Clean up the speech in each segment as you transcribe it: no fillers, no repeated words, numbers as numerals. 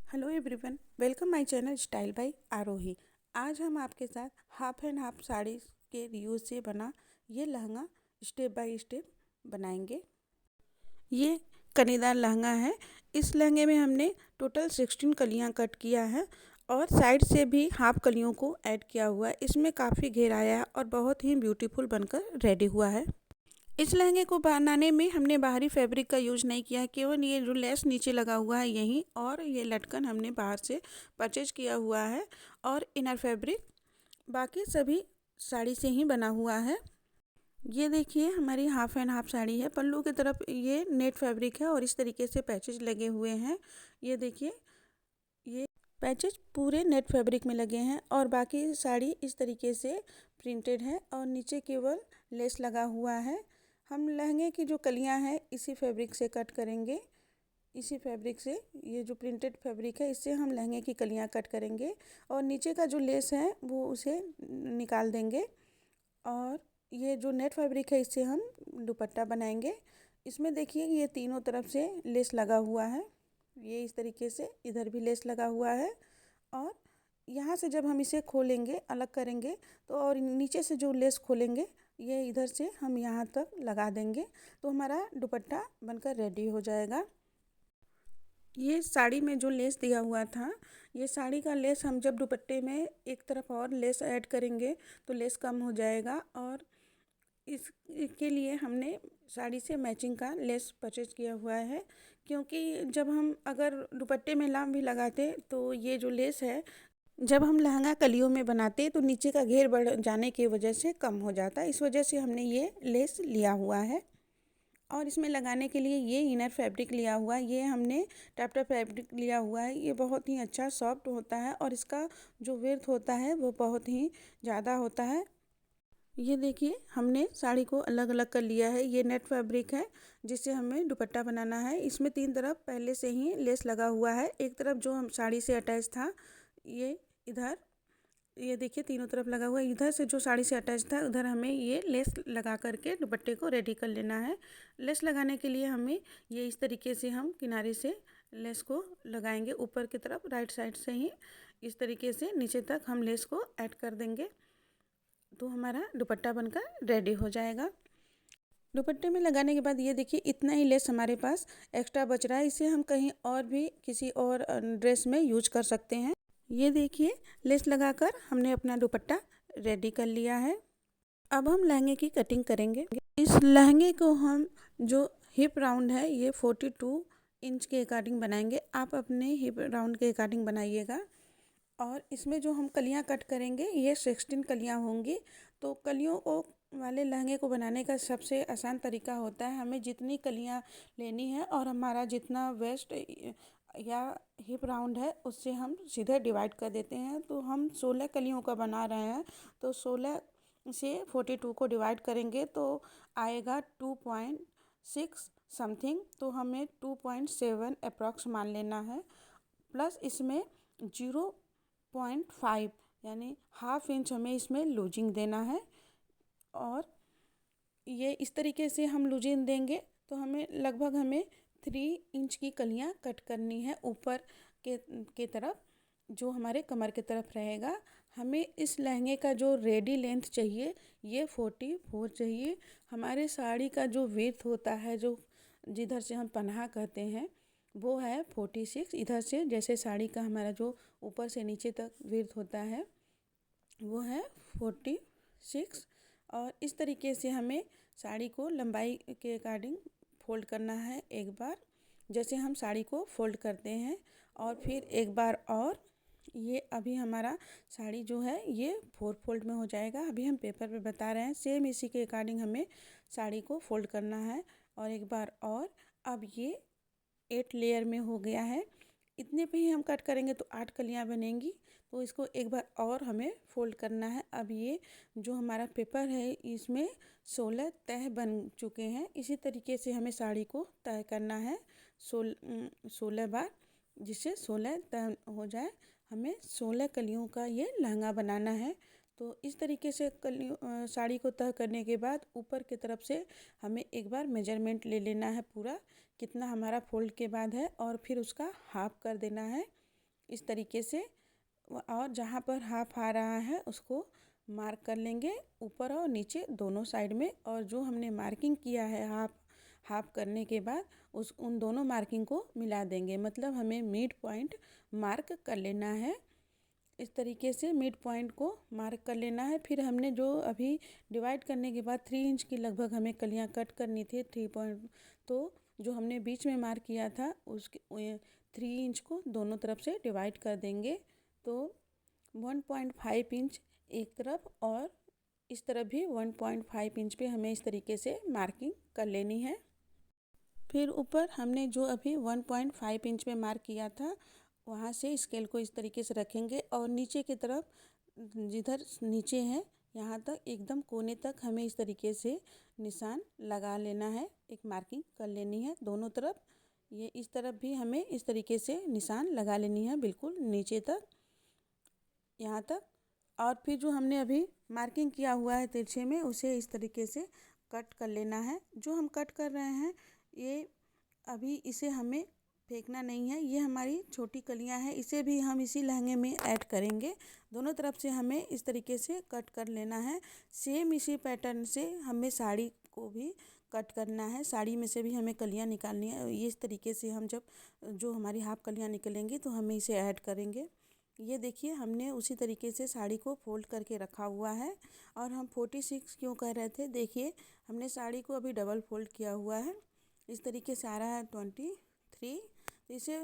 Hello everyone, welcome my channel style by Aarohi. आज हम आपके साथ हाफ एंड हाफ साड़ी के यूज से बना ये लहंगा स्टेप बाय स्टेप बनाएंगे। ये कनीदार लहंगा है। इस लहंगे में हमने टोटल 16 कलियां कट किया है और साइड से भी हाफ कलियों को ऐड किया हुआ है। इसमें काफ़ी घेर आया है और बहुत ही ब्यूटीफुल बनकर रेडी हुआ है। इस लहंगे को बनाने में हमने बाहरी फैब्रिक का यूज नहीं किया है, केवल ये जो लेस नीचे लगा हुआ है यहीं, और ये लटकन हमने बाहर से परचेज किया हुआ है और इनर फैब्रिक बाकी सभी साड़ी से ही बना हुआ है। ये देखिए हमारी हाफ एंड हाफ साड़ी है। पल्लू की तरफ ये नेट फैब्रिक है और इस तरीके से पैचेज लगे हुए हैं। ये देखिए, ये पैचेज पूरे नेट फैब्रिक में लगे हैं और बाकी साड़ी इस तरीके से प्रिंटेड है और नीचे केवल लेस लगा हुआ है। हम लहंगे की जो कलियां हैं इसी फैब्रिक से कट करेंगे। इसी फैब्रिक से, ये जो प्रिंटेड फैब्रिक है इससे हम लहंगे की कलियां कट करेंगे और नीचे का जो लेस है वो उसे निकाल देंगे। और ये जो नेट फैब्रिक है इससे हम दुपट्टा बनाएंगे। इसमें देखिए ये तीनों तरफ से लेस लगा हुआ है। ये इस तरीके से इधर भी लेस लगा हुआ है और यहाँ से जब हम इसे खोलेंगे, अलग करेंगे, तो और नीचे से जो लेस खोलेंगे ये इधर से हम यहाँ तक लगा देंगे तो हमारा दुपट्टा बनकर रेडी हो जाएगा। ये साड़ी में जो लेस दिया हुआ था, ये साड़ी का लेस हम जब दुपट्टे में एक तरफ और लेस ऐड करेंगे तो लेस कम हो जाएगा और इसके लिए हमने साड़ी से मैचिंग का लेस परचेज किया हुआ है। क्योंकि जब हम अगर दुपट्टे में लाम भी लगाते तो ये जो लेस है, जब हम लहंगा कलियों में बनाते तो नीचे का घेर बढ़ जाने की वजह से कम हो जाता। इस वजह से हमने ये लेस लिया हुआ है। और इसमें लगाने के लिए ये इनर फैब्रिक लिया हुआ है। ये हमने टैपटा फैब्रिक लिया हुआ है। ये बहुत ही अच्छा सॉफ्ट होता है और इसका जो विड्थ होता है वो बहुत ही ज़्यादा होता है। ये देखिए हमने साड़ी को अलग अलग कर लिया है। ये नेट फैब्रिक है जिससे हमें दुपट्टा बनाना है। इसमें तीन तरफ पहले से ही लेस लगा हुआ है। एक तरफ जो हम साड़ी से अटैच था, ये इधर, ये देखिए तीनों तरफ लगा हुआ है। इधर से जो साड़ी से अटैच था उधर हमें ये लेस लगा करके दुपट्टे को रेडी कर लेना है। लेस लगाने के लिए हमें ये इस तरीके से हम किनारे से लेस को लगाएंगे ऊपर की तरफ, राइट साइड से ही इस तरीके से नीचे तक हम लेस को ऐड कर देंगे तो हमारा दुपट्टा बनकर रेडी हो जाएगा। दुपट्टे में लगाने के बाद ये देखिए इतना ही लेस हमारे पास एक्स्ट्रा बच रहा है। इसे हम कहीं और भी किसी और ड्रेस में यूज कर सकते हैं। ये देखिए लेस लगाकर हमने अपना दुपट्टा रेडी कर लिया है। अब हम लहंगे की कटिंग करेंगे। इस लहंगे को हम जो हिप राउंड है ये 42 इंच के अकॉर्डिंग बनाएंगे। आप अपने हिप राउंड के अकॉर्डिंग बनाइएगा। और इसमें जो हम कलियां कट करेंगे ये 16 कलियां होंगी। तो कलियों को वाले लहंगे को बनाने का सबसे आसान तरीका होता है, हमें जितनी कलियां लेनी है और हमारा जितना वेस्ट या हिप राउंड है उससे हम सीधे डिवाइड कर देते हैं। तो हम 16 कलियों का बना रहे हैं तो 16 से 42 को डिवाइड करेंगे तो आएगा 2.6 समथिंग। तो हमें 2.7 अप्रॉक्स मान लेना है। प्लस इसमें 0.5 यानी हाफ इंच हमें इसमें लूजिंग देना है। और ये इस तरीके से हम लूजिंग देंगे तो हमें 3 इंच की कलियां कट करनी है ऊपर के तरफ, जो हमारे कमर की तरफ रहेगा। हमें इस लहंगे का जो रेडी लेंथ चाहिए ये 44 चाहिए। हमारे साड़ी का जो विड्थ होता है, जो जिधर से हम पनाहा कहते हैं, वो है 46। इधर से जैसे साड़ी का हमारा जो ऊपर से नीचे तक विड्थ होता है वो है 46। और इस तरीके से हमें साड़ी को लंबाई के अकॉर्डिंग फोल्ड करना है एक बार, जैसे हम साड़ी को फोल्ड करते हैं। और फिर एक बार और ये अभी हमारा साड़ी जो है ये 4 फोल्ड में हो जाएगा। अभी हम पेपर पे बता रहे हैं, सेम इसी के अकॉर्डिंग हमें साड़ी को फोल्ड करना है। और एक बार और, अब ये 8 लेयर में हो गया है। इतने पे ही हम कट करेंगे तो 8 कलियां बनेंगी। तो इसको एक बार और हमें फोल्ड करना है। अब ये जो हमारा पेपर है इसमें 16 तह बन चुके हैं। इसी तरीके से हमें साड़ी को तय करना है 16 बार, जिससे 16 तय हो जाए। हमें 16 कलियों का ये लहंगा बनाना है। तो इस तरीके से साड़ी को तय करने के बाद ऊपर की तरफ से हमें एक बार मेजरमेंट ले लेना है पूरा, कितना हमारा फोल्ड के बाद है, और फिर उसका हाफ कर देना है। इस तरीके से। और जहाँ पर हाफ आ रहा है उसको मार्क कर लेंगे ऊपर और नीचे दोनों साइड में। और जो हमने मार्किंग किया है हाफ करने के बाद उन दोनों मार्किंग को मिला देंगे, मतलब हमें मिड पॉइंट मार्क कर लेना है। इस तरीके से मिड पॉइंट को मार्क कर लेना है। फिर हमने जो अभी डिवाइड करने के बाद 3 इंच की लगभग हमें कलियां कट करनी थी 3 पॉइंट, तो जो हमने बीच में मार्क किया था उसके 3 इंच को दोनों तरफ से डिवाइड कर देंगे। तो 1.5 इंच एक तरफ और इस तरफ भी 1.5 इंच पे हमें इस तरीके से मार्किंग कर लेनी है। फिर ऊपर हमने जो अभी 1.5 इंच पे मार्क किया था वहाँ से स्केल को इस तरीके से रखेंगे और नीचे की तरफ जिधर नीचे है यहाँ तक एकदम कोने तक हमें इस तरीके से निशान लगा लेना है, एक मार्किंग कर लेनी है दोनों तरफ। ये इस तरफ भी हमें इस तरीके से निशान लगा लेनी है बिल्कुल नीचे तक, यहाँ तक। और फिर जो हमने अभी मार्किंग किया हुआ है तिरछे में उसे इस तरीके से कट कर लेना है। जो हम कट कर रहे हैं ये अभी इसे हमें फेंकना नहीं है, ये हमारी छोटी कलियां हैं, इसे भी हम इसी लहंगे में ऐड करेंगे। दोनों तरफ से हमें इस तरीके से कट कर लेना है। सेम इसी पैटर्न से हमें साड़ी को भी कट करना है, साड़ी में से भी हमें कलियां निकालनी है। ये इस तरीके से हम जब जो हमारी हाफ कलियां निकलेंगी तो हमें इसे ऐड करेंगे। ये देखिए हमने उसी तरीके से साड़ी को फोल्ड करके रखा हुआ है। और हम 46 क्यों कह रहे थे, देखिए हमने साड़ी को अभी डबल फोल्ड किया हुआ है, इस तरीके से आ रहा है 23। तो इसे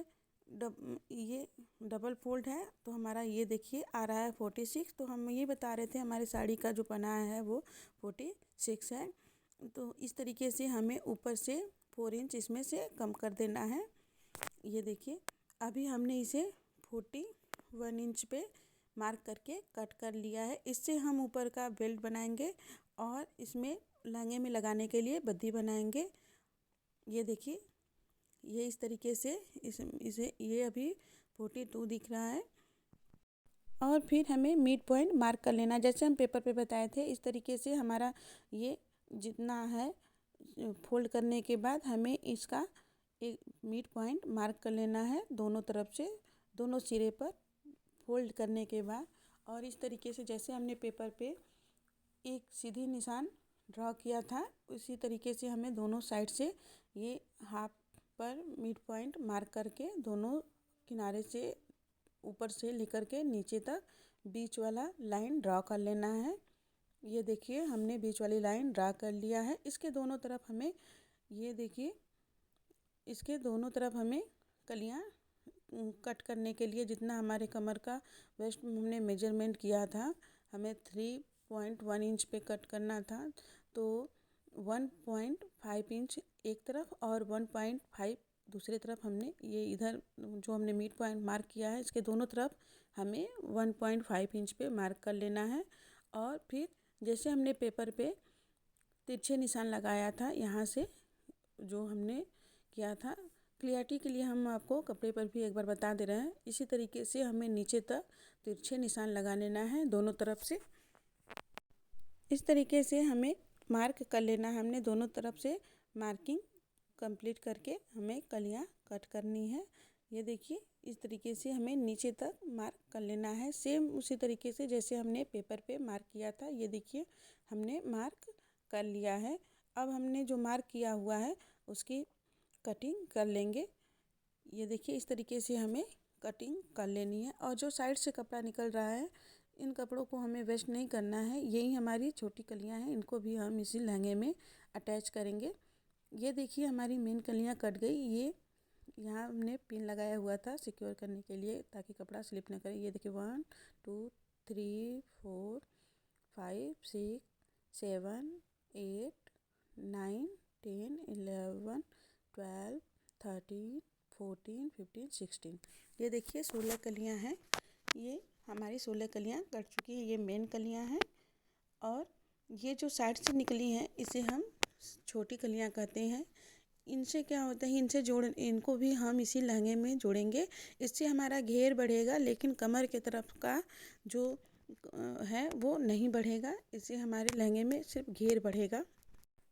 ये डबल फोल्ड है तो हमारा ये देखिए आ रहा है 46। तो हम ये बता रहे थे हमारी साड़ी का जो पना है वो 46 है। तो इस तरीके से हमें ऊपर से 4 इंच इसमें से कम कर देना है। ये देखिए अभी हमने इसे 41 इंच पे मार्क करके कट कर लिया है। इससे हम ऊपर का बेल्ट बनाएंगे और इसमें लहंगे में लगाने के लिए बद्दी बनाएंगे। ये देखिए ये इस तरीके से इसे ये अभी 42 दिख रहा है। और फिर हमें मिड पॉइंट मार्क कर लेना, जैसे हम पेपर पे बताए थे इस तरीके से हमारा ये जितना है फोल्ड करने के बाद हमें इसका एक मिड पॉइंट मार्क कर लेना है दोनों तरफ से, दोनों सिरे पर फोल्ड करने के बाद। और इस तरीके से जैसे हमने पेपर पे एक सीधी निशान ड्रॉ किया था उसी तरीके से हमें दोनों साइड से ये हाफ पर मिड पॉइंट मार्क करके दोनों किनारे से ऊपर से लेकर के नीचे तक बीच वाला लाइन ड्रॉ कर लेना है। ये देखिए हमने बीच वाली लाइन ड्रा कर लिया है। इसके दोनों तरफ हमें ये देखिए इसके दोनों तरफ हमें कलियां कट करने के लिए जितना हमारे कमर का वेस्ट हमने मेजरमेंट किया था हमें 3.1 इंच पे कट करना था, तो 1.5 इंच एक तरफ और 1.5 दूसरे तरफ हमने ये इधर जो हमने मिड पॉइंट मार्क किया है इसके दोनों तरफ हमें 1.5 इंच पे मार्क कर लेना है। और फिर जैसे हमने पेपर पे तिरछे निशान लगाया था यहाँ से जो हमने किया था, क्लियरिटी के लिए हम आपको कपड़े पर भी एक बार बता दे रहे हैं। इसी तरीके से हमें नीचे तक तिरछे निशान लगा लेना है दोनों तरफ से। इस तरीके से हमें मार्क कर लेना है। हमने दोनों तरफ से मार्किंग कंप्लीट करके हमें कलियां कट करनी है। ये देखिए इस तरीके से हमें नीचे तक मार्क कर लेना है, सेम उसी तरीके से जैसे हमने पेपर पे मार्क किया था। ये देखिए हमने मार्क कर लिया है। अब हमने जो मार्क किया हुआ है उसकी कटिंग कर लेंगे। ये देखिए इस तरीके से हमें कटिंग कर लेनी है। और जो साइड से कपड़ा निकल रहा है इन कपड़ों को हमें वेस्ट नहीं करना है, यही हमारी छोटी कलियां हैं, इनको भी हम इसी लहंगे में अटैच करेंगे। ये देखिए हमारी मेन कलियां कट गई। ये यहाँ हमने पिन लगाया हुआ था सिक्योर करने के लिए ताकि कपड़ा स्लिप ना करे। ये देखिए 1 2 3 4 5 6 7 8 9 10 11 12 13 14 15 16। ये देखिए 16 कलियां हैं। ये हमारी 16 कलियां कट चुकी हैं। ये मेन कलियां हैं और ये जो साइड से निकली हैं इसे हम छोटी कलियां कहते हैं। इनसे क्या होता है, इनको भी हम इसी लहंगे में जोड़ेंगे। इससे हमारा घेर बढ़ेगा लेकिन कमर के तरफ का जो है वो नहीं बढ़ेगा, इससे हमारे लहंगे में सिर्फ घेर बढ़ेगा।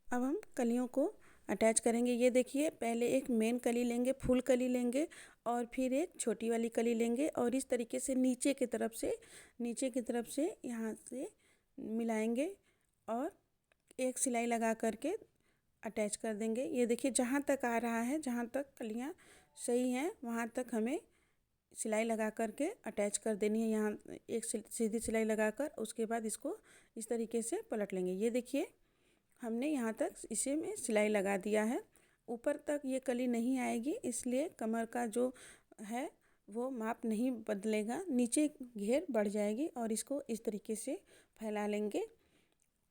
अब हम कलियों को अटैच करेंगे। ये देखिए पहले एक मेन कली लेंगे, फुल कली लेंगे और फिर एक छोटी वाली कली लेंगे और इस तरीके से नीचे की तरफ से यहाँ से मिलाएंगे और एक सिलाई लगा करके अटैच कर देंगे। ये देखिए जहाँ तक आ रहा है, जहाँ तक कलियाँ सही हैं वहाँ तक हमें सिलाई लगा करके अटैच कर देनी है। यहाँ एक सीधी सिलाई लगाकर उसके बाद इसको इस तरीके से पलट लेंगे। ये देखिए हमने यहाँ तक इसे में सिलाई लगा दिया है। ऊपर तक ये कली नहीं आएगी, इसलिए कमर का जो है वो माप नहीं बदलेगा, नीचे घेर बढ़ जाएगी और इसको इस तरीके से फैला लेंगे,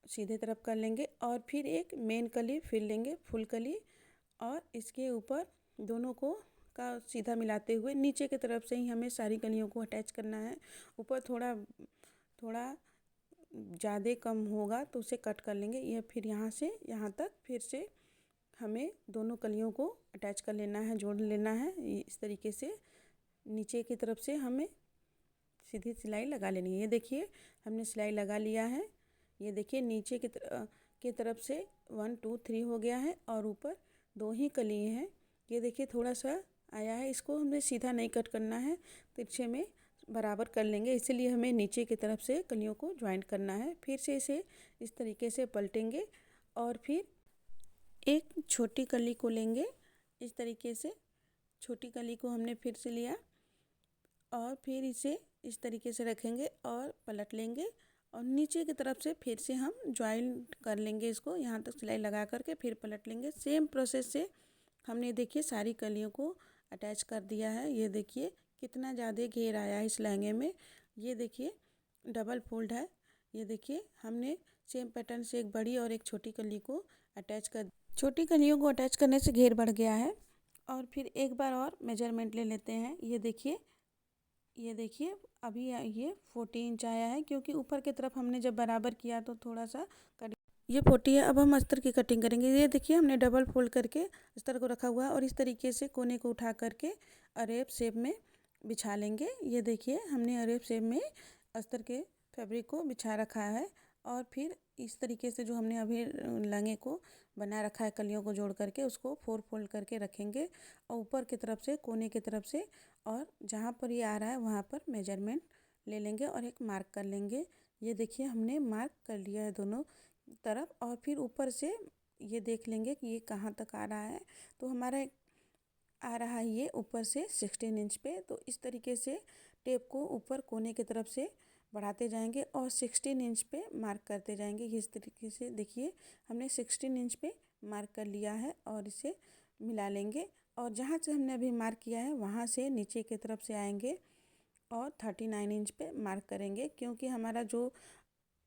सीधे तरफ कर लेंगे और फिर एक मेन कली फिर लेंगे, फुल कली, और इसके ऊपर दोनों को का सीधा मिलाते हुए नीचे की तरफ से ही हमें सारी कलियों को अटैच करना है। ऊपर थोड़ा ज़्यादा कम होगा तो उसे कट कर लेंगे। ये फिर यहाँ से यहाँ तक फिर से हमें दोनों कलियों को अटैच कर लेना है, जोड़ लेना है। इस तरीके से नीचे की तरफ से हमें सीधी सिलाई लगा लेनी है। ये देखिए हमने सिलाई लगा लिया है। ये देखिए नीचे की तरफ से 1 2 3 हो गया है और ऊपर 2 ही कली हैं। ये देखिए थोड़ा सा आया है, इसको हमें सीधा नहीं कट करना है, तिरछे में बराबर कर लेंगे। इसलिए हमें नीचे की तरफ से कलियों को ज्वाइंट करना है। फिर से इसे इस तरीके से पलटेंगे और फिर एक छोटी कली को लेंगे। इस तरीके से छोटी कली को हमने फिर से लिया और फिर इसे इस तरीके से रखेंगे और पलट लेंगे और नीचे की तरफ से फिर से हम ज्वाइंट कर लेंगे इसको, यहाँ तक सिलाई लगा करके फिर पलट लेंगे। सेम प्रोसेस से हमने देखिए सारी कलियों को अटैच कर दिया है। ये देखिए कितना ज़्यादा घेर आया है इस लहंगे में। ये देखिए डबल फोल्ड है। ये देखिए हमने सेम पैटर्न से एक बड़ी और एक छोटी कली को अटैच कर, छोटी कलियों को अटैच करने से घेर बढ़ गया है। और फिर एक बार और मेजरमेंट ले लेते हैं। ये देखिए अभी ये 40 इंच आया है, क्योंकि ऊपर की तरफ हमने जब बराबर किया तो थोड़ा सा कट, ये 40 है। अब हम अस्तर की कटिंग करेंगे। ये देखिए हमने डबल फोल्ड करके अस्तर को रखा हुआ है और इस तरीके से कोने को उठा करके अरेब शेप में बिछा लेंगे। ये देखिए हमने अरेब शेप में अस्तर के फैब्रिक को बिछा रखा है और फिर इस तरीके से जो हमने अभी लहंगे को बना रखा है कलियों को जोड़ करके, उसको 4 फोल्ड करके रखेंगे और ऊपर की तरफ से कोने की तरफ से और जहाँ पर ये आ रहा है वहाँ पर मेजरमेंट ले लेंगे और एक मार्क कर लेंगे। ये देखिए हमने मार्क कर लिया है दोनों तरफ और फिर ऊपर से ये देख लेंगे कि ये कहाँ तक आ रहा है। तो हमारा आ रहा है ये ऊपर से 16 इंच पे। तो इस तरीके से टेप को ऊपर कोने की तरफ से बढ़ाते जाएंगे और 16 इंच पे मार्क करते जाएंगे। इस तरीके से देखिए हमने 16 इंच पे मार्क कर लिया है और इसे मिला लेंगे और जहाँ से हमने अभी मार्क किया है वहाँ से नीचे की तरफ से आएंगे और 39 इंच पे मार्क करेंगे, क्योंकि हमारा जो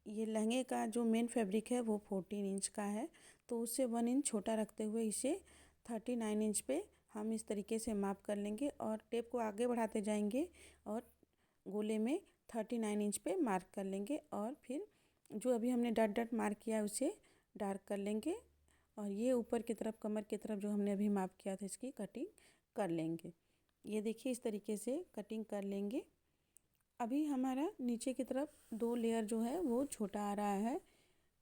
ये लहंगे का जो मेन फैब्रिक है वो 14 इंच का है, तो उससे 1 इंच छोटा रखते हुए इसे 39 इंच पे हम इस तरीके से माप कर लेंगे और टेप को आगे बढ़ाते जाएंगे और गोले में 39 इंच पे मार्क कर लेंगे और फिर जो अभी हमने डॉट डॉट मार्क किया है उसे डार्क कर लेंगे और ये ऊपर की तरफ कमर की तरफ जो हमने अभी माप किया था इसकी कटिंग कर लेंगे। ये देखिए इस तरीके से कटिंग कर लेंगे। अभी हमारा नीचे की तरफ 2 लेयर जो है वो छोटा आ रहा है।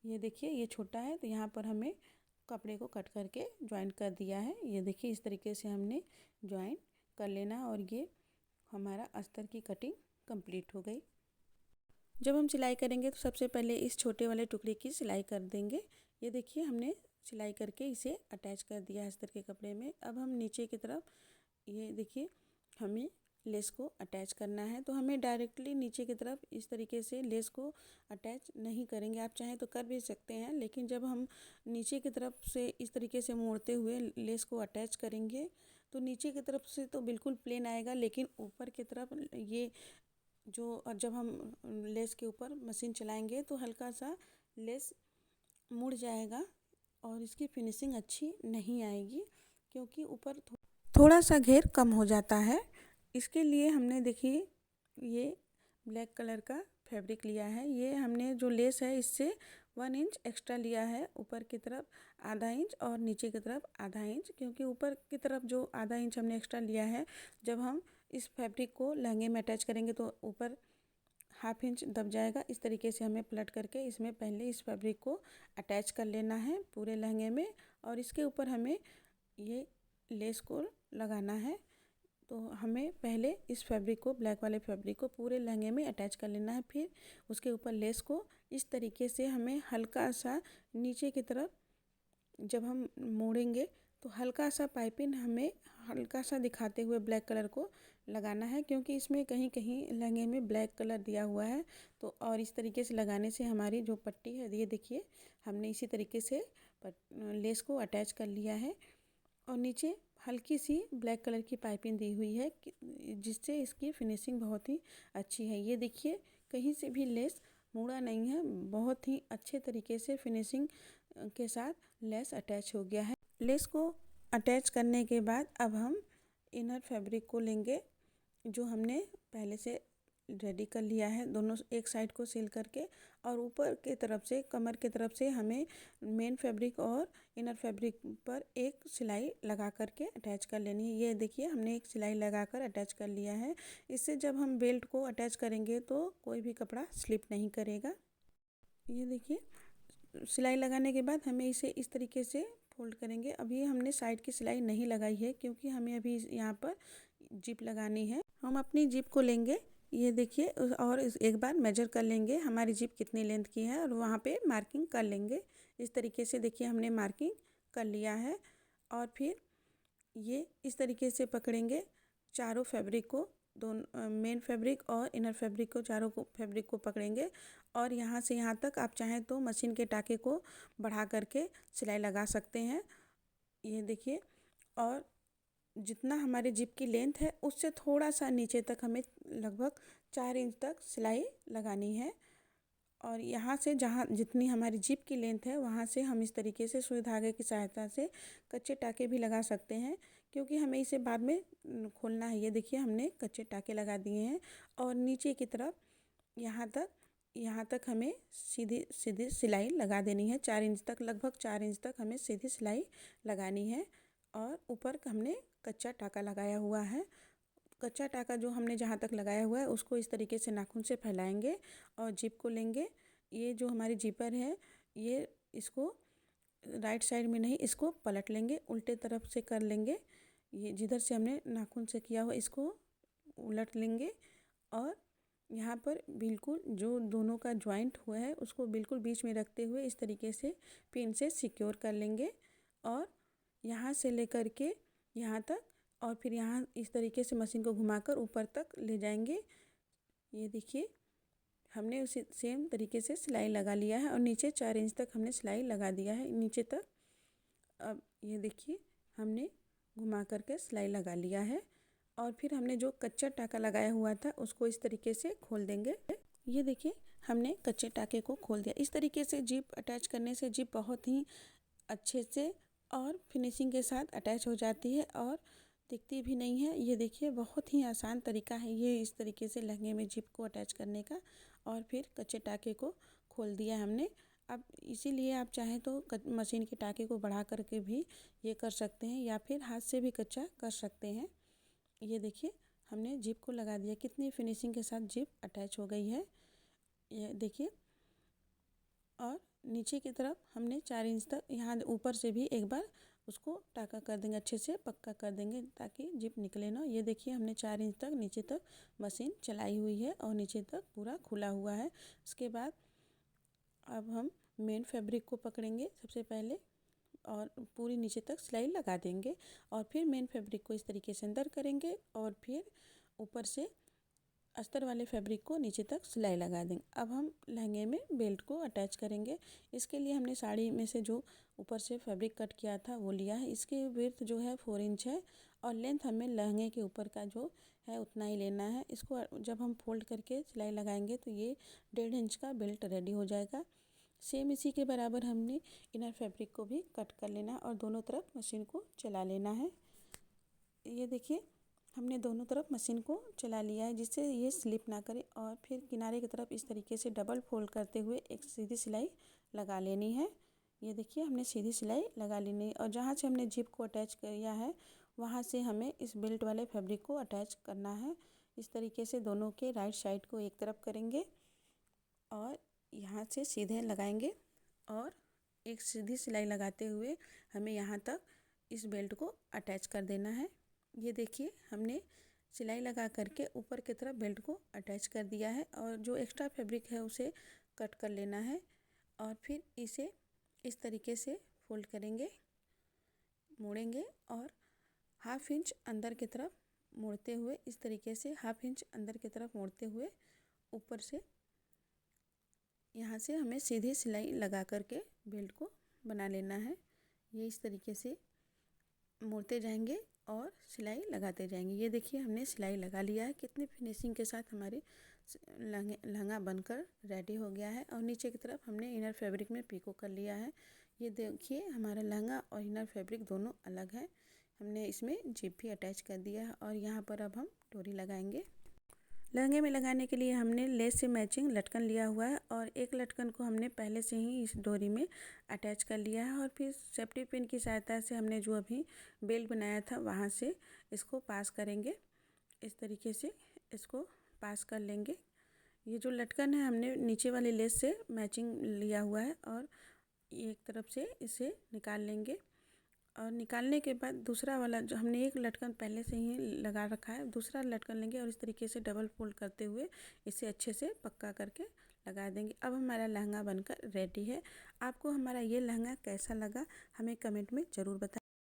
ये देखिए ये छोटा है, तो यहाँ पर हमें कपड़े को कट करके ज्वाइंट कर दिया है। ये देखिए इस तरीके से हमने ज्वाइंट कर लेना और ये हमारा अस्तर की कटिंग कंप्लीट हो गई। जब हम सिलाई करेंगे तो सबसे पहले इस छोटे वाले टुकड़े की सिलाई कर देंगे। ये देखिए हमने सिलाई करके इसे अटैच कर दिया है अस्तर के कपड़े में। अब हम नीचे की तरफ ये देखिए हमें लेस को अटैच करना है, तो हमें डायरेक्टली नीचे की तरफ इस तरीके से लेस को अटैच नहीं करेंगे। आप चाहें तो कर भी सकते हैं, लेकिन जब हम नीचे की तरफ से इस तरीके से मोड़ते हुए लेस को अटैच करेंगे तो नीचे की तरफ से तो बिल्कुल प्लेन आएगा, लेकिन ऊपर की तरफ ये जो जब हम लेस के ऊपर मशीन चलाएंगे तो हल्का सा लेस मुड़ जाएगा और इसकी फिनिशिंग अच्छी नहीं आएगी, क्योंकि ऊपर थोड़ा सा घेर कम हो जाता है। इसके लिए हमने देखिए ये ब्लैक कलर का फैब्रिक लिया है। ये हमने जो लेस है इससे 1 इंच एक्स्ट्रा लिया है, ऊपर की तरफ आधा इंच और नीचे की तरफ आधा इंच, क्योंकि ऊपर की तरफ जो आधा इंच हमने एक्स्ट्रा लिया है, जब हम इस फैब्रिक को लहंगे में अटैच करेंगे तो ऊपर हाफ इंच दब जाएगा। इस तरीके से हमें पलट करके इसमें पहले इस फैब्रिक को अटैच कर लेना है पूरे लहंगे में और इसके ऊपर हमें ये लेस को लगाना है। तो हमें पहले इस फैब्रिक को, ब्लैक वाले फैब्रिक को पूरे लहंगे में अटैच कर लेना है। फिर उसके ऊपर लेस को इस तरीके से हमें हल्का सा नीचे की तरफ जब हम मोड़ेंगे तो हल्का सा पाइपिंग हमें हल्का सा दिखाते हुए ब्लैक कलर को लगाना है, क्योंकि इसमें कहीं कहीं लहंगे में ब्लैक कलर दिया हुआ है। तो और इस तरीके से लगाने से हमारी जो पट्टी है, ये देखिए हमने इसी तरीके से लेस को अटैच कर लिया है। और नीचे हल्की सी ब्लैक कलर की पाइपिंग दी हुई है जिससे इसकी फिनिशिंग बहुत ही अच्छी है। ये देखिए कहीं से भी लेस मुड़ा नहीं है, बहुत ही अच्छे तरीके से फिनिशिंग के साथ लेस अटैच हो गया है। लेस को अटैच करने के बाद अब हम इनर फैब्रिक को लेंगे जो हमने पहले से रेडी कर लिया है, दोनों एक साइड को सिल करके, और ऊपर के तरफ से कमर के तरफ से हमें मेन फैब्रिक और इनर फैब्रिक पर एक सिलाई लगा करके अटैच कर लेनी है। ये देखिए हमने एक सिलाई लगाकर अटैच कर लिया है। इससे जब हम बेल्ट को अटैच करेंगे तो कोई भी कपड़ा स्लिप नहीं करेगा। ये देखिए सिलाई लगाने के बाद हमें इसे इस तरीके से फोल्ड करेंगे। अभी हमने साइड की सिलाई नहीं लगाई है क्योंकि हमें अभी यहाँ पर जिप लगानी है। हम अपनी जिप को लेंगे, ये देखिए, और एक बार मेजर कर लेंगे हमारी जिप कितनी लेंथ की है और वहाँ पे मार्किंग कर लेंगे। इस तरीके से देखिए हमने मार्किंग कर लिया है। और फिर ये इस तरीके से पकड़ेंगे चारों फैब्रिक को, दोनों मेन फैब्रिक और इनर फैब्रिक को, चारों को फैब्रिक को पकड़ेंगे और यहाँ से यहाँ तक आप चाहें तो मशीन के टाके को बढ़ा करके सिलाई लगा सकते हैं। ये देखिए, और जितना हमारे जिप की लेंथ है उससे थोड़ा सा नीचे तक हमें लगभग 4 इंच तक सिलाई लगानी है। और यहाँ से जहाँ जितनी हमारी जिप की लेंथ है वहाँ से हम इस तरीके से सुई धागे की सहायता से कच्चे टाके भी लगा सकते हैं, क्योंकि हमें इसे बाद में खोलना है। ये देखिए हमने कच्चे टाके लगा दिए हैं और नीचे की तरफ यहाँ तक हमें सीधी सीधी सिलाई लगा देनी है। 4 इंच तक, लगभग 4 इंच तक हमें सीधी सिलाई लगानी है। और ऊपर हमने कच्चा टाका लगाया हुआ है। कच्चा टाका जो हमने जहाँ तक लगाया हुआ है उसको इस तरीके से नाखून से फैलाएंगे और जिप को लेंगे। ये जो हमारी जिपर है, ये इसको राइट साइड में नहीं, इसको पलट लेंगे, उल्टे तरफ से कर लेंगे। ये जिधर से हमने नाखून से किया हुआ इसको उलट लेंगे और यहाँ पर बिल्कुल जो दोनों का जॉइंट हुआ है उसको बिल्कुल बीच में रखते हुए इस तरीके से पिन से सिक्योर कर लेंगे और यहाँ से लेकर के यहाँ तक, और फिर यहाँ इस तरीके से मशीन को घुमाकर ऊपर तक ले जाएंगे। ये देखिए हमने उसी सेम तरीके से सिलाई लगा लिया है और नीचे 4 इंच तक हमने सिलाई लगा दिया है नीचे तक। अब ये देखिए हमने घुमा करके सिलाई लगा लिया है और फिर हमने जो कच्चा टाका लगाया हुआ था उसको इस तरीके से खोल देंगे। ये देखिए हमने कच्चे टाके को खोल दिया। इस तरीके से जिप अटैच करने से जिप बहुत ही अच्छे से और फिनिशिंग के साथ अटैच हो जाती है और दिखती भी नहीं है। ये देखिए बहुत ही आसान तरीका है ये इस तरीके से लहंगे में जिप को अटैच करने का। और फिर कच्चे टाके को खोल दिया हमने। अब इसीलिए आप चाहें तो मशीन के टाके को बढ़ा करके भी ये कर सकते हैं या फिर हाथ से भी कच्चा कर सकते हैं। ये देखिए हमने जिप को लगा दिया, कितनी फिनिशिंग के साथ जिप अटैच हो गई है। ये देखिए, और नीचे की तरफ हमने 4 इंच तक, यहाँ ऊपर से भी एक बार उसको टाका कर देंगे, अच्छे से पक्का कर देंगे ताकि जिप निकले ना। ये देखिए हमने 4 इंच तक नीचे तक मशीन चलाई हुई है और नीचे तक पूरा खुला हुआ है। उसके बाद अब हम मेन फैब्रिक को पकड़ेंगे सबसे पहले और पूरी नीचे तक सिलाई लगा देंगे और फिर मेन फैब्रिक को इस तरीके से अंदर करेंगे और फिर ऊपर से अस्तर वाले फैब्रिक को नीचे तक सिलाई लगा देंगे। अब हम लहंगे में बेल्ट को अटैच करेंगे। इसके लिए हमने साड़ी में से जो ऊपर से फैब्रिक कट किया था वो लिया है। इसकी विड्थ जो है 4 इंच है और लेंथ हमें लहंगे के ऊपर का जो है उतना ही लेना है। इसको जब हम फोल्ड करके सिलाई लगाएंगे तो ये 1.5 इंच का बेल्ट रेडी हो जाएगा। सेम इसी के बराबर हमने इनर फैब्रिक को भी कट कर लेना और दोनों तरफ मशीन को चला लेना है। ये देखिए हमने दोनों तरफ मशीन को चला लिया है जिससे ये स्लिप ना करे और फिर किनारे की तरफ इस तरीके से डबल फोल्ड करते हुए एक सीधी सिलाई लगा लेनी है। ये देखिए हमने सीधी सिलाई लगा लेनी है और जहाँ से हमने जिप को अटैच किया है वहाँ से हमें इस बेल्ट वाले फैब्रिक को अटैच करना है। इस तरीके से दोनों के राइट साइड को एक तरफ करेंगे और यहाँ से सीधे लगाएंगे और एक सीधी सिलाई लगाते हुए हमें यहाँ तक इस बेल्ट को अटैच कर देना है। ये देखिए हमने सिलाई लगा करके ऊपर की तरफ बेल्ट को अटैच कर दिया है और जो एक्स्ट्रा फैब्रिक है उसे कट कर लेना है और फिर इसे इस तरीके से फोल्ड करेंगे, मोड़ेंगे और हाफ इंच अंदर की तरफ मोड़ते हुए, इस तरीके से हाफ इंच अंदर की तरफ मोड़ते हुए ऊपर से यहाँ से हमें सीधी सिलाई लगा करके बेल्ट को बना लेना है। ये इस तरीके से मोड़ते जाएंगे और सिलाई लगाते जाएंगे। ये देखिए हमने सिलाई लगा लिया है। कितनी फिनिशिंग के साथ हमारे लहंगा बनकर रेडी हो गया है और नीचे की तरफ हमने इनर फैब्रिक में पीको कर लिया है। ये देखिए हमारा लहंगा और इनर फैब्रिक दोनों अलग है। हमने इसमें जिप भी अटैच कर दिया है और यहाँ पर अब हम डोरी लगाएंगे। लहंगे में लगाने के लिए हमने लेस से मैचिंग लटकन लिया हुआ है और एक लटकन को हमने पहले से ही इस डोरी में अटैच कर लिया है और फिर सेफ्टी पिन की सहायता से हमने जो अभी बेल्ट बनाया था वहाँ से इसको पास करेंगे। इस तरीके से इसको पास कर लेंगे। ये जो लटकन है हमने नीचे वाले लेस से मैचिंग लिया हुआ है और एक तरफ से इसे निकाल लेंगे और निकालने के बाद दूसरा वाला जो हमने एक लटकन पहले से ही लगा रखा है, दूसरा लटकन लेंगे और इस तरीके से डबल फोल्ड करते हुए इसे अच्छे से पक्का करके लगा देंगे। अब हमारा लहंगा बनकर रेडी है। आपको हमारा ये लहंगा कैसा लगा हमें कमेंट में ज़रूर बताएं।